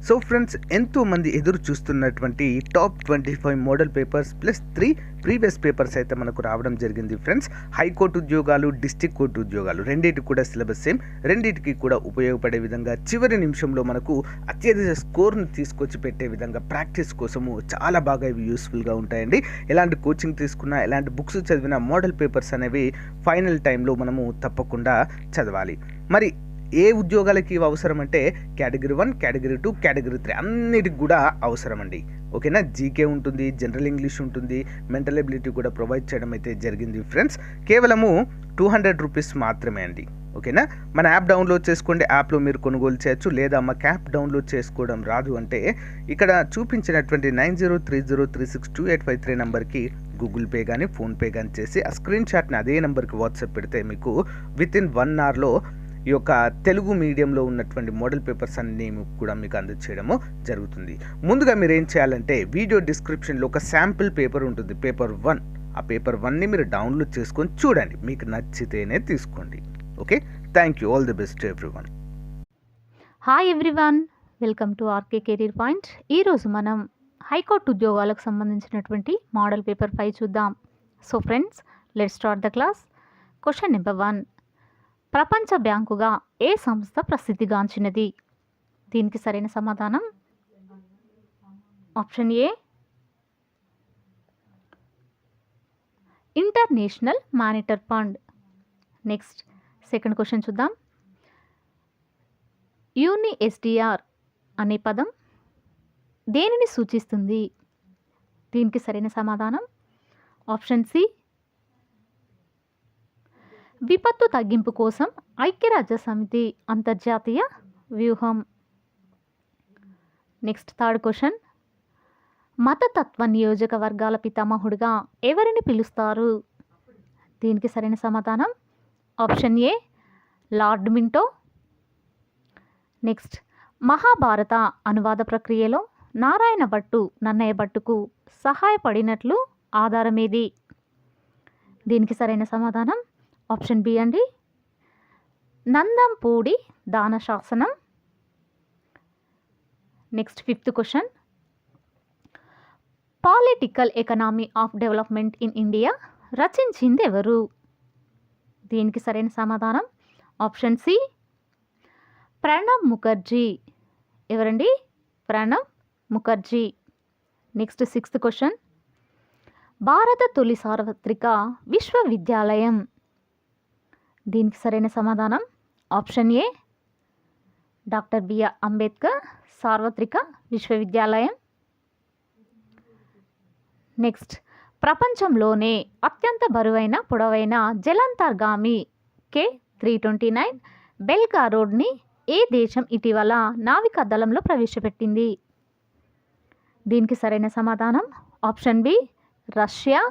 So friends, ఎంతోమంది ఎదురు చూస్తున్నటువంటి top 25 model papers plus 3 previous papers అయితే మనకు రావడం జరిగింది ఫ్రెండ్స్. హైకోర్టు ఉద్యోగాలు, డిస్ట్రిక్ట్ కోర్టు ఉద్యోగాలు రెండింటికి కూడా సిలబస్ సేమ్, రెండింటికి కూడా ఉపయోగపడే విధంగా చివరి నిమిషంలో మనకు అత్యధిక స్కోర్ను తీసుకొచ్చి పెట్టే విధంగా ప్రాక్టీస్ కోసము చాలా బాగా ఇవి యూస్ఫుల్గా ఉంటాయండి. ఎలాంటి కోచింగ్ తీసుకున్నా, ఎలాంటి బుక్స్ చదివినా మోడల్ పేపర్స్ అనేవి ఫైనల్ టైంలో మనము తప్పకుండా చదవాలి. మరి ఏ ఉద్యోగాలకి ఇవి అవసరం అంటే కేటగిరీ 1, కేటగిరీ 2, కేటగిరీ 3 అన్నిటికి కూడా అవసరం అండి. ఓకేనా. జీకే ఉంటుంది, జనరల్ ఇంగ్లీష్ ఉంటుంది, మెంటల్ ఎబిలిటీ కూడా ప్రొవైడ్ చేయడం అయితే జరిగింది ఫ్రెండ్స్. కేవలము 200 రూపీస్ మాత్రమే అండి. ఓకేనా. మన యాప్ డౌన్లోడ్ చేసుకోండి, యాప్లో మీరు కొనుగోలు చేయొచ్చు. లేదా మాకు యాప్ డౌన్లోడ్ చేసుకోవడం రాదు అంటే ఇక్కడ చూపించినటువంటి 9030362853 నెంబర్కి గూగుల్ పే కానీ ఫోన్పే కానీ చేసి ఆ స్క్రీన్ షాట్ని అదే నెంబర్కి వాట్సాప్ పెడితే మీకు వితిన్ 1 అవర్లో ఈ యొక్క తెలుగు మీడియంలో ఉన్నటువంటి మోడల్ పేపర్స్ అన్నీ కూడా మీకు అందజేయడము జరుగుతుంది. ముందుగా మీరు ఏం చేయాలంటే వీడియో డిస్క్రిప్షన్లో ఒక శాంపిల్ పేపర్ ఉంటుంది, పేపర్ 1. ఆ పేపర్ 1ని మీరు డౌన్లోడ్ చేసుకొని చూడండి, మీకు నచ్చితేనే తీసుకోండి. Okay, thank you. All the best everyone. Hi everyone, welcome to RK career point. ఈరోజు మనం హైకోర్టు ఉద్యోగాలకు సంబంధించినటువంటి మోడల్ పేపర్ 5 చూద్దాం. So friends, let's start the class. Question number 1. ప్రపంచ బ్యాంకుగా ఏ సంస్థ ప్రసిద్ధిగాంచినది? దీనికి సరైన సమాధానం option A international monetary fund. Next second question చూద్దాం. యూనిఎస్డిఆర్ అనే పదం దేనిని సూచిస్తుంది? దీనికి సరైన సమాధానం ఆప్షన్ సి విపత్తు తగ్గింపు కోసం ఐక్యరాజ్య సమితి అంతర్జాతీయ వ్యూహం. Next third question. మతతత్వ నియోజకవర్గాల పితామహుడిగా ఎవరిని పిలుస్తారు? దీనికి సరైన సమాధానం ఆప్షన్ ఏ లార్డ్ మింటో. నెక్స్ట్, మహాభారత అనువాద ప్రక్రియలో నారాయణ భట్టు నన్నయ్య భట్టుకు సహాయపడినట్లు ఆధారమేది? దీనికి సరైన సమాధానం ఆప్షన్ బి అండి, నందంపూడి దాన శాసనం. Next fifth question. Political economy of development in India రచించింది ఎవరు? దీనికి సరైన సమాధానం ఆప్షన్ సి ప్రణబ్ ముఖర్జీ. ఎవరండి? Pranab Mukherjee. Next sixth question. భారత తొలి సార్వత్రిక విశ్వవిద్యాలయం. దీనికి సరైన సమాధానం option A doctor BR Ambedkar సార్వత్రిక విశ్వవిద్యాలయం. నెక్స్ట్, ప్రపంచంలోనే అత్యంత బరువైన పొడవైన జలాంతర్గామి K329 బెల్గా రోడ్ని ఏ దేశం ఇటీవల నావికా దళంలో ప్రవేశపెట్టింది? దీనికి సరైన సమాధానం ఆప్షన్ బి రష్యా.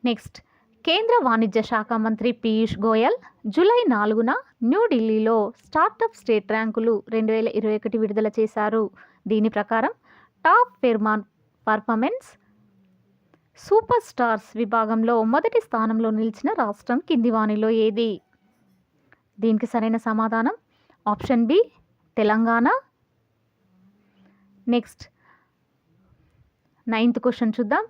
నెక్స్ట్, కేంద్ర వాణిజ్య శాఖ మంత్రి పీయూష్ గోయల్ జూలై 4న న్యూఢిల్లీలో స్టార్టప్ స్టేట్ ర్యాంకులు 2021 విడుదల చేశారు. దీని ప్రకారం టాప్ పర్ఫార్మెన్స్ సూపర్ స్టార్స్ విభాగంలో మొదటి స్థానంలో నిలిచిన రాష్ట్రం కింది వాణిలో ఏది? దీనికి సరైన సమాధానం option B Telangana. Next 9th question చూద్దాం.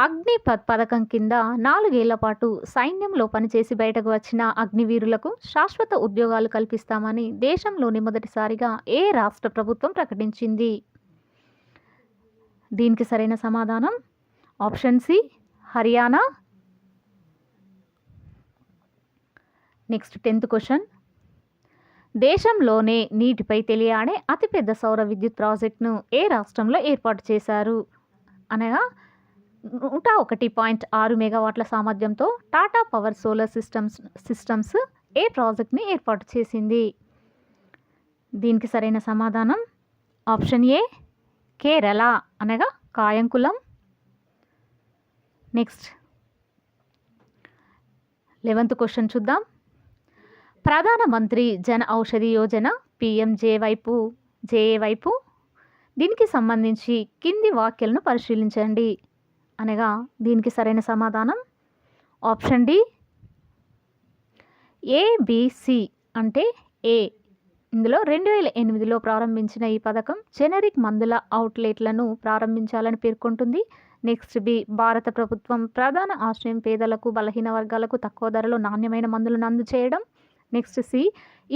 అగ్నిపథ్ పథకం కింద 4 ఏళ్ల పాటు సైన్యంలో పనిచేసి బయటకు వచ్చిన అగ్నివీరులకు శాశ్వత ఉద్యోగాలు కల్పిస్తామని దేశంలోని మొదటిసారిగా ఏ రాష్ట్ర ప్రభుత్వం ప్రకటించింది? దీనికి సరైన సమాధానం option C Haryana. Next 10th question. దేశంలోనే నీటిపై తేలియాడే అతిపెద్ద సౌర విద్యుత్ ప్రాజెక్టును ఏ రాష్ట్రంలో ఏర్పాటు చేశారు? అనగా 101.6 మెగావాట్ల సామర్థ్యంతో టాటా పవర్ సోలార్ సిస్టమ్స్ ఏ ప్రాజెక్ట్ని ఏర్పాటు చేసింది? దీనికి సరైన సమాధానం ఆప్షన్ ఏ కేరళ అనగా కాయంకులం. నెక్స్ట్ 11th క్వశ్చన్ చూద్దాం. ప్రధానమంత్రి జన ఔషధి యోజన PMJE వైపు దీనికి సంబంధించి కింది వాక్యాలను పరిశీలించండి అనగా దీనికి సరైన సమాధానం ఆప్షన్ డి ఏబిసి అంటే ఏ. ఇందులో 2008లో ప్రారంభించిన ఈ పథకం జెనరిక్ మందుల అవుట్లెట్లను ప్రారంభించాలని పేర్కొంటుంది. నెక్స్ట్ బి, భారత ప్రభుత్వం ప్రధాన ఆశ్రయం పేదలకు, బలహీన వర్గాలకు తక్కువ ధరలో నాణ్యమైన మందులను అందజేయడం. నెక్స్ట్ సి,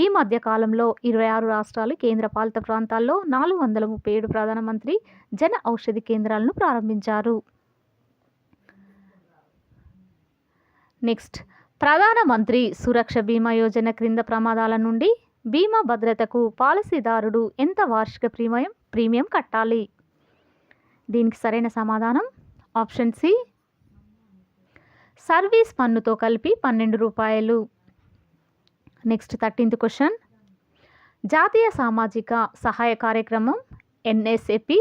ఈ మధ్య కాలంలో 26 రాష్ట్రాలు, కేంద్రపాలిత ప్రాంతాల్లో 437 ప్రధానమంత్రి జన ఔషధి కేంద్రాలను ప్రారంభించారు. నెక్స్ట్, ప్రధానమంత్రి సురక్ష బీమా యోజన క్రింద ప్రమాదాల నుండి బీమా భద్రతకు పాలసీదారుడు ఎంత వార్షిక ప్రీమియం కట్టాలి? దీనికి సరైన సమాధానం ఆప్షన్ సి, సర్వీస్ పన్నుతో కలిపి 12 రూపాయలు. నెక్స్ట్ 13th క్వశ్చన్, జాతీయ సామాజిక సహాయ కార్యక్రమం ఎన్ఎస్ఏపి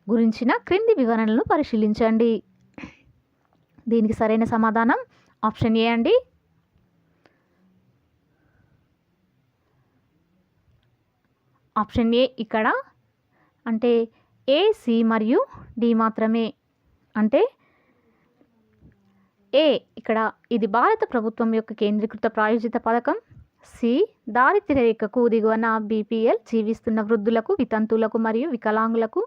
గురించిన క్రింది వివరణలను పరిశీలించండి. దీనికి సరైన సమాధానం ఆప్షన్ ఏ అండి. ఆప్షన్ ఏ ఇక్కడ అంటే ఏ, సి మరియు డి మాత్రమే. అంటే ఏ ఇక్కడ ఇది భారత ప్రభుత్వం యొక్క కేంద్రీకృత ప్రాయోజిత పథకం. సి, దారిద్ర్య రేఖకు దిగువన బీపీఎల్ జీవిస్తున్న వృద్ధులకు, వితంతువులకు మరియు వికలాంగులకు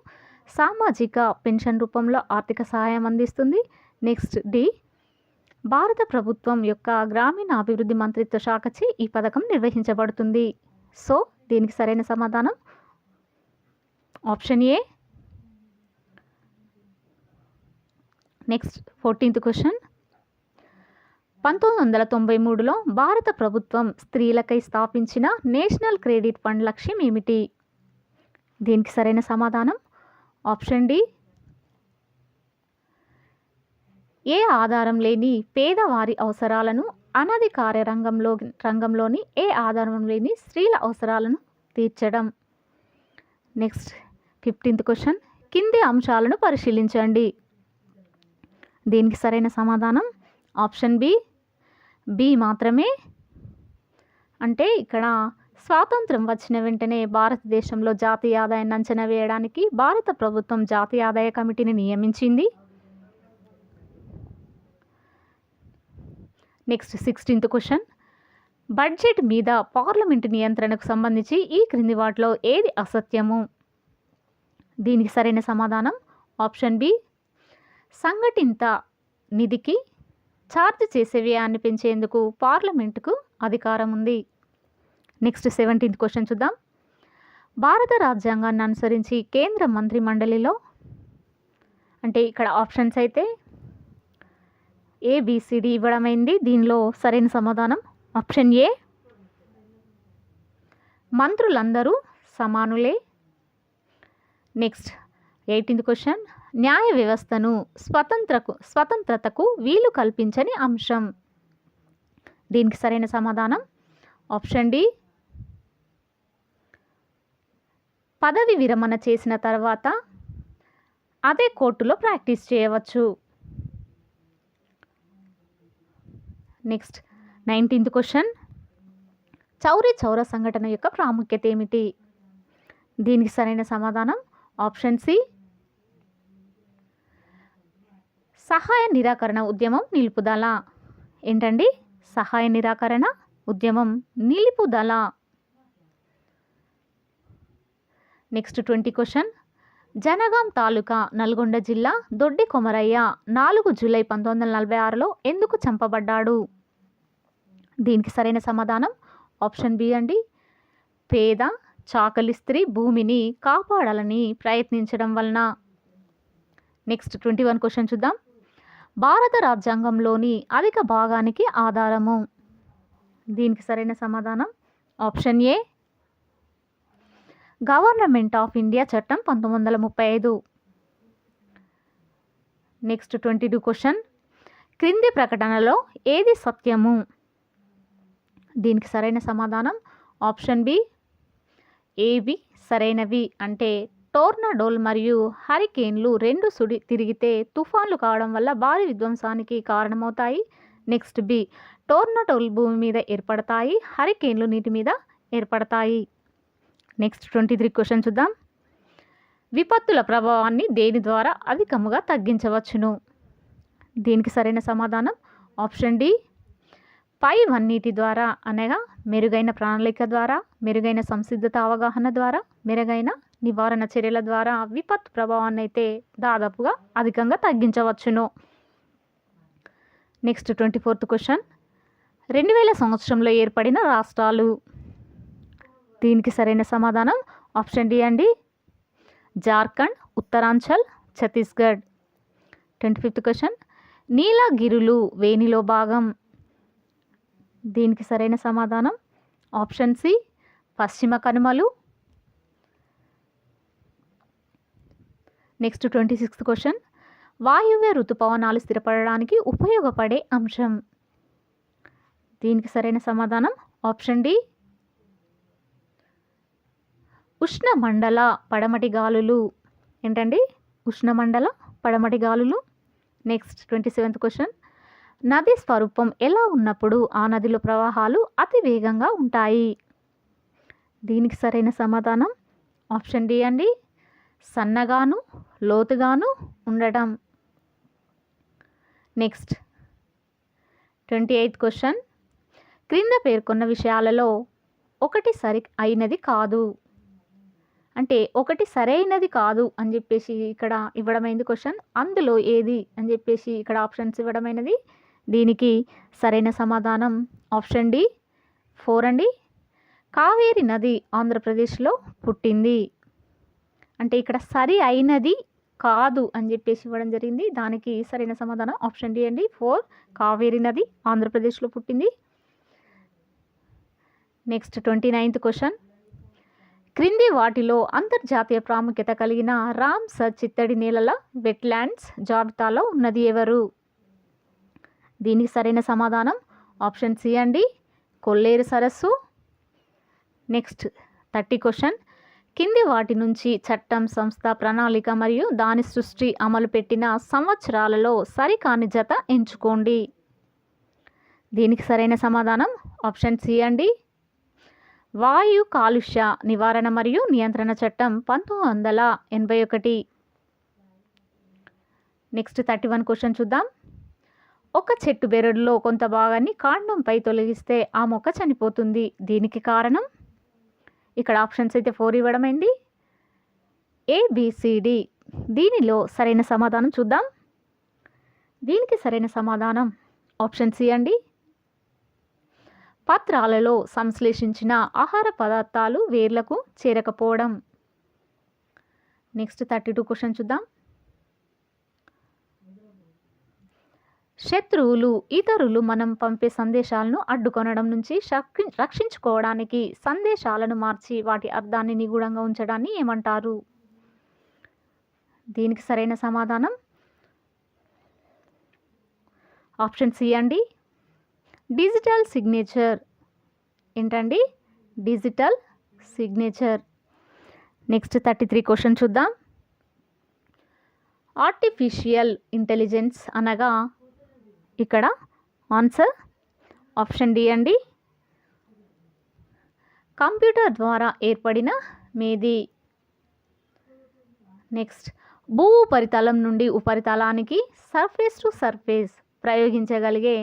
సామాజిక పెన్షన్ రూపంలో ఆర్థిక సహాయం అందిస్తుంది. నెక్స్ట్ డి, భారత ప్రభుత్వం యొక్క గ్రామీణ అభివృద్ధి మంత్రిత్వ శాఖచే ఈ పథకం నిర్వహించబడుతుంది. సో దీనికి సరైన సమాధానం option A. Next 14th question, 1993లో భారత ప్రభుత్వం స్త్రీలకై స్థాపించిన నేషనల్ క్రెడిట్ ఫండ్ లక్ష్యం ఏమిటి? దీనికి సరైన సమాధానం ఆప్షన్ డి. ఏ ఆధారం లేని పేదవారి అవసరాలను, అనధికార రంగంలోని ఏ ఆధారం లేని స్త్రీల అవసరాలను తీర్చడం. నెక్స్ట్ 15th క్వశ్చన్, కింది అంశాలను పరిశీలించండి. దీనికి సరైన సమాధానం ఆప్షన్ బి మాత్రమే. అంటే ఇక్కడ స్వాతంత్రం వచ్చిన వెంటనే భారతదేశంలో జాతీయ ఆదాయాన్ని అంచనా వేయడానికి భారత ప్రభుత్వం జాతీయ ఆదాయ కమిటీని నియమించింది. నెక్స్ట్ 16th క్వశ్చన్, బడ్జెట్ మీద పార్లమెంటు నియంత్రణకు సంబంధించి ఈ క్రింది వాటిలో ఏది అసత్యము? దీనికి సరైన సమాధానం ఆప్షన్ బి. సంఘటిత నిధికి ఛార్జ్ చేసే వ్యయాన్ని పెంచేందుకు పార్లమెంటుకు అధికారం ఉంది. నెక్స్ట్ 17th క్వశ్చన్ చూద్దాం. భారత రాజ్యాంగాన్ని అనుసరించి కేంద్ర మంత్రి మండలిలో అంటే ఇక్కడ ఆప్షన్స్ అయితే ఏబిసిడి ఇవ్వడమైంది. దీనిలో సరైన సమాధానం ఆప్షన్ ఏ, మంత్రులందరూ సమానులే. నెక్స్ట్ 18th క్వశ్చన్, న్యాయ వ్యవస్థను స్వతంత్రతకు వీలు కల్పించని అంశం. దీనికి సరైన సమాధానం ఆప్షన్ డి. పదవి విరమణ చేసిన తర్వాత అదే కోర్టులో ప్రాక్టీస్ చేయవచ్చు. Next 19th question, Chauri Chaura సంఘటన యొక్క ప్రాముఖ్యత ఏమిటి? దీనికి సరైన సమాధానం ఆప్షన్ సి, సహాయ నిరాకరణ ఉద్యమం నిలుపుదల. ఏంటండి? సహాయ నిరాకరణ ఉద్యమం నిలుపుదల. నెక్స్ట్ 20 క్వశ్చన్, జనగాం తాలూకా నల్గొండ జిల్లా దొడ్డి కొమరయ్య 4 జూలై 1946లో ఎందుకు చంపబడ్డాడు? దీనికి సరైన సమాధానం ఆప్షన్ బి అండి. పేద చాకలి స్త్రీ భూమిని కాపాడాలని ప్రయత్నించడం వలన. నెక్స్ట్ 21 క్వశ్చన్ చూద్దాం. భారత రాజ్యాంగంలోని అధిక భాగానికి ఆధారము. దీనికి సరైన సమాధానం option A, government of India చట్టం 1935. నెక్స్ట్ 22 క్వశ్చన్, క్రింది ప్రకటనలో ఏది సత్యము? దీనికి సరైన సమాధానం ఆప్షన్ బి, ఏవి సరైనవి. అంటే టోర్నడోలు మరియు హరికేన్లు రెండు తిరిగితే తుఫాన్లు కావడం వల్ల భారీ విధ్వంసానికి కారణమవుతాయి. నెక్స్ట్ బి, టోర్నడోలు భూమి మీద ఏర్పడతాయి, హరికేన్లు నీటి మీద ఏర్పడతాయి. నెక్స్ట్ 23 క్వశ్చన్ చూద్దాం. విపత్తుల ప్రభావాన్ని దేని ద్వారా అధికముగా తగ్గించవచ్చును? దీనికి సరైన సమాధానం ఆప్షన్ డి, పైవన్నిటి ద్వారా అనగా మెరుగైన ప్రణాళిక ద్వారా, మెరుగైన సంసిద్ధత అవగాహన ద్వారా, మెరుగైన నివారణ చర్యల ద్వారా విపత్తు ప్రభావాన్ని అయితే దాదాపుగా అధికంగా తగ్గించవచ్చును. నెక్స్ట్ 24th క్వశ్చన్, 2000 సంవత్సరంలో ఏర్పడిన రాష్ట్రాలు. దీనికి సరైన సమాధానం ఆప్షన్ డి అండి, జార్ఖండ్, ఉత్తరాంచల్, ఛత్తీస్గఢ్. 25th క్వశ్చన్, నీలగిరులు వేనిలో భాగం. దీనికి సరైన సమాధానం ఆప్షన్ సి, పశ్చిమ కనుమలు. నెక్స్ట్ 26th క్వశ్చన్, వాయువ్య ఋతుపవనాలు స్థిరపడడానికి ఉపయోగపడే అంశం. దీనికి సరైన సమాధానం ఆప్షన్ డి, ఉష్ణమండల పడమటి గాలులు. ఏంటండి? ఉష్ణమండల పడమటి గాలులు. నెక్స్ట్ 27th క్వశ్చన్, నది స్వరూపం ఎలా ఉన్నప్పుడు ఆ నదిలో ప్రవాహాలు అతి వేగంగా ఉంటాయి. దీనికి సరైన సమాధానం ఆప్షన్ డి అండి, సన్నగాను లోతుగాను ఉండటం. నెక్స్ట్ 28th క్వశ్చన్, క్రింద పేర్కొన్న విషయాలలో ఒకటి సరి అయినది కాదు. అంటే ఒకటి సరైనది కాదు అని చెప్పేసి ఇక్కడ ఇవ్వడమైంది క్వశ్చన్. అందులో ఏది అని చెప్పేసి ఇక్కడ ఆప్షన్స్ ఇవ్వడమైనది. దీనికి సరైన సమాధానం ఆప్షన్ డి 4 అండి, కావేరి నది ఆంధ్రప్రదేశ్లో పుట్టింది. అంటే ఇక్కడ సరి అయినది కాదు అని చెప్పేసి ఇవ్వడం జరిగింది. దానికి సరైన సమాధానం ఆప్షన్ డి అండి, 4, కావేరి నది ఆంధ్రప్రదేశ్లో పుట్టింది. నెక్స్ట్ 29th క్వశ్చన్, క్రింది వాటిలో అంతర్జాతీయ ప్రాముఖ్యత కలిగిన రామ్సర్ చిత్తడి నేలల వెట్లాండ్స్ జాబితాలో ఉన్నది ఎవరు? దీనికి సరైన సమాధానం ఆప్షన్ సి అండి, కొల్లేరు సరస్సు. నెక్స్ట్ 30 క్వశ్చన్, కింది వాటి నుంచి చట్టం, సంస్థ, ప్రణాళిక మరియు దాని సృష్టి అమలు పెట్టిన సంవత్సరాలలో సరికాని జత ఎంచుకోండి. దీనికి సరైన సమాధానం ఆప్షన్ సి అండి, వాయు కాలుష్య నివారణ మరియు నియంత్రణ చట్టం 1981. నెక్స్ట్ 31 క్వశ్చన్ చూద్దాం. ఒక చెట్టు బెరడులో కొంత భాగాన్ని కాండంపై తొలగిస్తే ఆ మొక్క చనిపోతుంది. దీనికి కారణం? ఇక్కడ ఆప్షన్స్ అయితే 4 ఇవ్వడమైంది, ABCD. దీనిలో సరైన సమాధానం చూద్దాం. దీనికి సరైన సమాధానం ఆప్షన్ సి అండి, పత్రాలలో సంశ్లేషించిన ఆహార పదార్థాలు వేర్లకు చేరకపోవడం. నెక్స్ట్ 32 క్వశ్చన్ చూద్దాం. శత్రువులు ఇతరులు మనం పంపే సందేశాలను అడ్డుకొనడం నుంచి రక్షించుకోవడానికి సందేశాలను మార్చి వాటి అర్థాన్ని నిగూఢంగా ఉంచడాన్ని ఏమంటారు? దీనికి సరైన సమాధానం ఆప్షన్ సి అండి, డిజిటల్ సిగ్నేచర్. ఏంటండి? Digital signature. నెక్స్ట్ 33 క్వశ్చన్ చూద్దాం. ఆర్టిఫిషియల్ ఇంటెలిజెన్స్ అనగా ఇక్కడ ఆన్సర్ ఆప్షన్ డి అండి, కంప్యూటర్ ద్వారా ఏర్పడిన మేధి. నెక్స్ట్, భూ ఉపరితలం నుండి ఉపరితలానికి సర్ఫేస్ టు సర్ఫేస్ ప్రయోగించగలిగే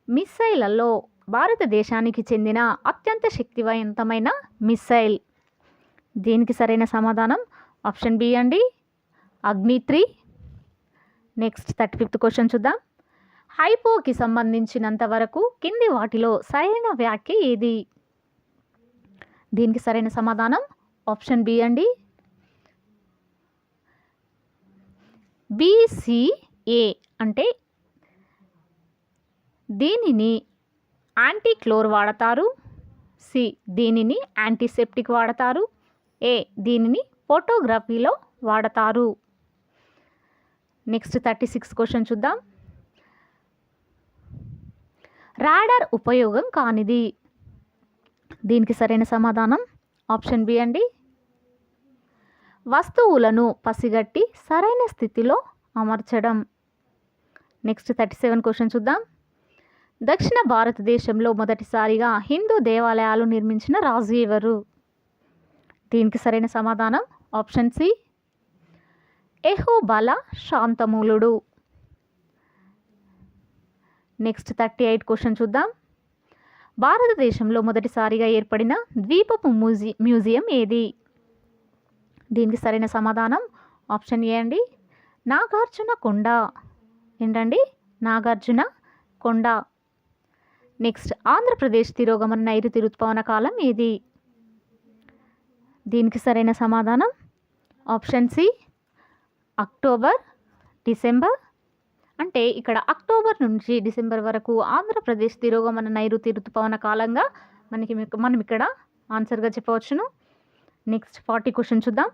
మిస్సైళ్లలో భారతదేశానికి చెందిన అత్యంత శక్తివంతమైన మిస్సైల్. దీనికి సరైన సమాధానం ఆప్షన్ బి అండి, అగ్ని-3. నెక్స్ట్ 35th క్వశ్చన్ చూద్దాం. హైపోకి సంబంధించినంత వరకు కింది వాటిలో సరైన వ్యాఖ్య ఏది? దీనికి సరైన సమాధానం ఆప్షన్ బి అండి, BCA. అంటే దీనిని యాంటీక్లోర్ వాడతారు, సి దీనిని యాంటీసెప్టిక్ వాడతారు, ఏ దీనిని ఫోటోగ్రఫీలో వాడతారు. నెక్స్ట్ 36 క్వశ్చన్ చూద్దాం. రాడార్ ఉపయోగం కానిది. దీనికి సరైన సమాధానం ఆప్షన్ బి అండి, వస్తువులను పసిగట్టి సరైన స్థితిలో అమర్చడం. నెక్స్ట్ 37 క్వశ్చన్ చూద్దాం. దక్షిణ భారతదేశంలో మొదటిసారిగా హిందూ దేవాలయాలు నిర్మించిన రాజు ఎవరు? దీనికి సరైన సమాధానం ఆప్షన్ సి, ఎహోబల శాంతమూలుడు. నెక్స్ట్ 38 క్వశ్చన్ చూద్దాం. భారతదేశంలో మొదటిసారిగా ఏర్పడిన ద్వీపపు మ్యూజియం ఏది? దీనికి సరైన సమాధానం ఆప్షన్ ఏ అండి, నాగార్జున కొండ. ఏంటండి? నాగార్జున కొండ. నెక్స్ట్, ఆంధ్రప్రదేశ్ తిరోగమన నైరుతి ఋతుపవన కాలం ఏది? దీనికి సరైన సమాధానం ఆప్షన్ సి, అక్టోబర్, డిసెంబర్. అంటే ఇక్కడ అక్టోబర్ నుంచి డిసెంబర్ వరకు ఆంధ్రప్రదేశ్ తిరోగమన నైరుతి ఋతుపవన కాలంగా మనం ఇక్కడ ఆన్సర్గా చెప్పవచ్చును. నెక్స్ట్ 40 క్వశ్చన్ చూద్దాం.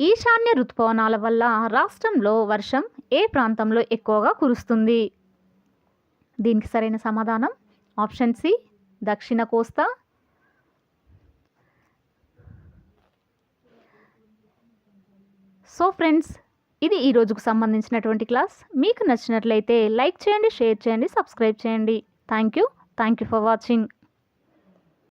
ఈశాన్య ఋతుపవనాల వల్ల రాష్ట్రంలో వర్షం ఏ ప్రాంతంలో ఎక్కువగా కురుస్తుంది? దీనికి సరైన సమాధానం ఆప్షన్ సి, దక్షిణ కోస్తా. సో ఫ్రెండ్స్, ఇది ఈ రోజుకు సంబంధించినటువంటి క్లాస్. మీకు నచ్చినట్లయితే లైక్ చేయండి, షేర్ చేయండి, సబ్స్క్రైబ్ చేయండి. Thank you for watching.